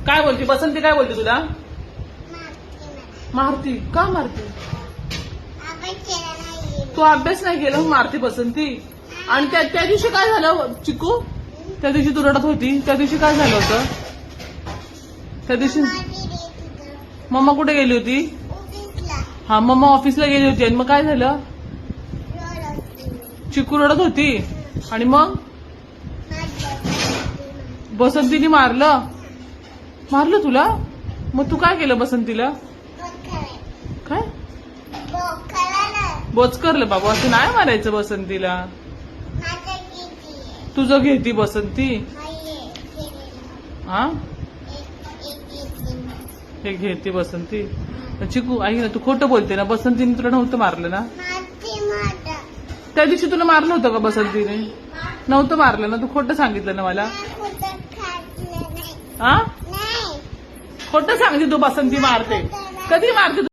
काय बोलते बसंती? काय बोलते तुला? मारती? का मारती? तू अभ्यास नाही केला मारती बसंती. आणि त्या दिवशी काय झालं चिकू? त्या दिवशी तू रडत होती, त्या दिवशी काय झालं होतं? त्या दिवशी मम्मा कुठे गेली होती? हा, मम्मा ऑफिसला गेली होती. आणि मग काय झालं? चिकू रडत होती. आणि मग बसंतीने मारलं तुला? मग तू काय केलं बसंतीला? काय बोचकरलं? बाबू असं नाही मारायचं बसंतीला. तुझं घेती बसंती? हा, हे घेते बसंती. चिकू आई ना, तू खोटं बोलते ना. बसंतीने तुला नव्हतं मारलं ना? त्या दिवशी तुला मारलं होतं का बसंतीने? नव्हतं मारलं ना? तू खोटं सांगितलं ना मला. हा, खोटं सांगते तू. बसंती मारते? कधी मारते?